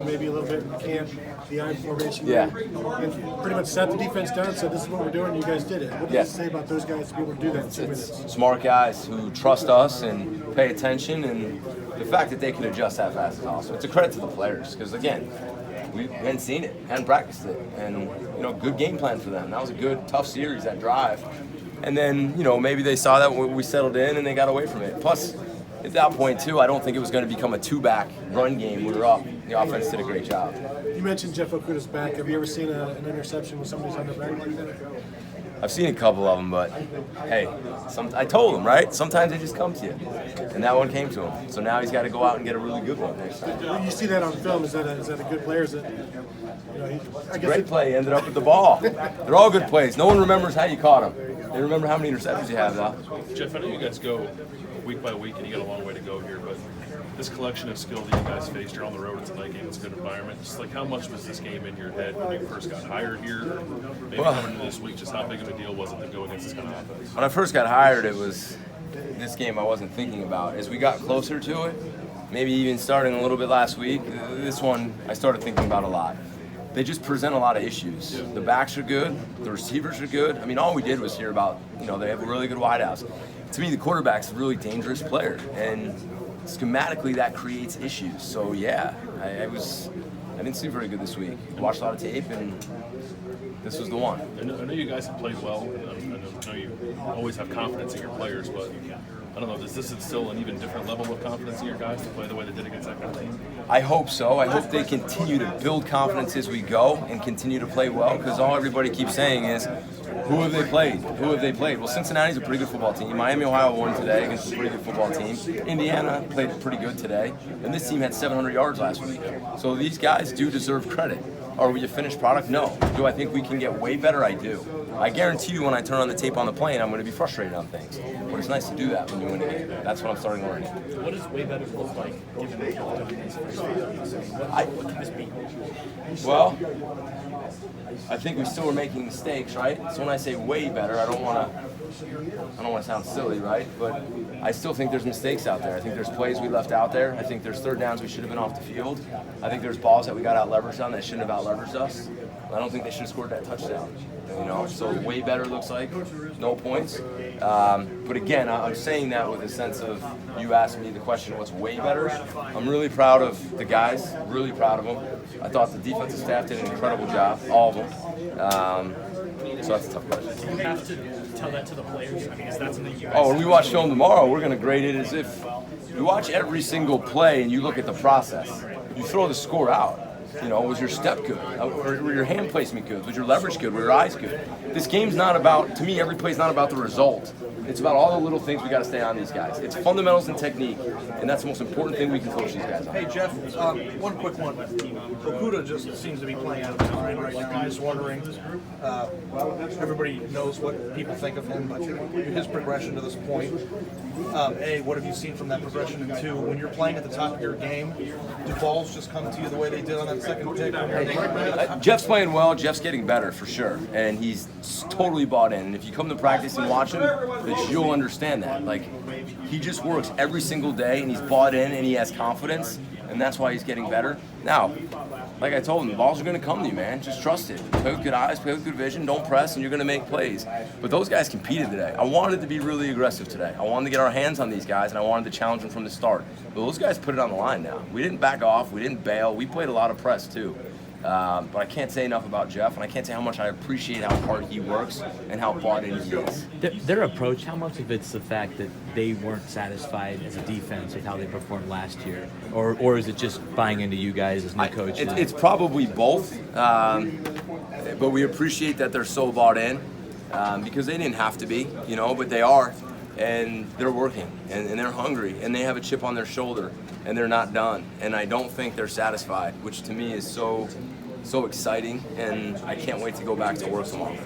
maybe a little bit in camp, the I formation, Yeah. and pretty much sat the defense down and said, this is what we're doing, you guys did it. What do you say about those guys to be able to do that in 2 minutes? Smart guys who trust us and pay attention, and the fact that they can adjust that fast is awesome. It's a credit to the players because, again, we hadn't seen it, hadn't practiced it, and, good game plan for them. That was a good, tough series, that drive. And then, maybe they saw that we settled in and they got away from it. Plus, at that point, too, I don't think it was going to become a two-back run game. We were up. The offense did a great job. You mentioned Jeff Hafley's back. Have you ever seen an interception when somebody's on their back like that? I've seen a couple of them, but hey, I told him, right? Sometimes they just come to you, and that one came to him. So now he's got to go out and get a really good one next time. You see that on film. Is that a good player? Is it? Great play. He ended up with the ball. They're all good plays. No one remembers how you caught him. They remember how many interceptions you have, though. Jeff, I know you guys go week by week, and you got a long way to go here, but this collection of skill that you guys faced, you're on the road, it's a night game, it's a good environment. Just how much was this game in your head when you first got hired here? Or maybe coming into this week, just how big of a deal was it to go against this kind of offense? When I first got hired, it was this game I wasn't thinking about. As we got closer to it, maybe even starting a little bit last week, this one I started thinking about a lot. They just present a lot of issues. The backs are good, the receivers are good. All we did was hear about, they have really good wideouts. To me, the quarterback's a really dangerous player, and schematically that creates issues. So yeah, I didn't see very good this week. I watched a lot of tape, and this was the one. I know you guys have played well. I know you always have confidence in your players, but I don't know, does this instill an even different level of confidence in your guys to play the way they did against that kind of team? I hope so. I hope they continue to build confidence as we go and continue to play well, because all everybody keeps saying is, who have they played? Who have they played? Well, Cincinnati's a pretty good football team. Miami, Ohio won today against a pretty good football team. Indiana played pretty good today. And this team had 700 yards last week. So these guys do deserve credit. Are we a finished product? No. Do I think we can get way better? I do. I guarantee you when I turn on the tape on the plane, I'm going to be frustrated on things. But it's nice to do that when you win a game. That's what I'm starting learning. What does way better look like, given that you've done these first what can this be? Well, I think we still are making mistakes, right? So when I say way better, I don't want to sound silly, right? But I still think there's mistakes out there. I think there's plays we left out there. I think there's third downs we should have been off the field. I think there's balls that we got out leveraged on that shouldn't have out leveraged us. I don't think they should have scored that touchdown. So way better looks like no points. But again, I'm saying that with a sense of, you asked me the question, what's way better? I'm really proud of the guys, really proud of them. I thought the defensive staff did an incredible job, all of them. So that's a tough question. Do you have to tell that to the players? Is that something you guys when we watch film tomorrow, we're going to grade it as if you watch every single play and you look at the process. You throw the score out. Was your step good? Were your hand placement good? Was your leverage good? Were your eyes good? This game's not about, to me, every play's not about the result. It's about all the little things we got to stay on these guys. It's fundamentals and technique, and that's the most important thing we can coach these guys on. Hey, Jeff, one quick one. Okudah just seems to be playing out of his mind right now. I'm just wondering, everybody knows what people think of him, but his progression to this point, A, what have you seen from that progression? And two, when you're playing at the top of your game, do balls just come to you the way they did on that second pick? Jeff's playing well. Jeff's getting better for sure, and he's totally bought in. And if you come to practice and watch him, you'll understand that. He just works every single day, and he's bought in, and he has confidence, and that's why he's getting better. Now, like I told him, the balls are going to come to you, man. Just trust it. Play with good eyes, play with good vision. Don't press, and you're going to make plays. But those guys competed today. I wanted to be really aggressive today. I wanted to get our hands on these guys, and I wanted to challenge them from the start. But those guys put it on the line now. We didn't back off. We didn't bail. We played a lot of press, too. But I can't say enough about Jeff, and I can't say how much I appreciate how hard he works and how bought in he is. Their approach, how much of it's the fact that they weren't satisfied as a defense with how they performed last year? Or is it just buying into you guys as new coaches? It's probably both, but we appreciate that they're so bought in because they didn't have to be, but they are. And they're working, and they're hungry, and they have a chip on their shoulder, and they're not done. And I don't think they're satisfied, which to me is so exciting, and I can't wait to go back to work tomorrow.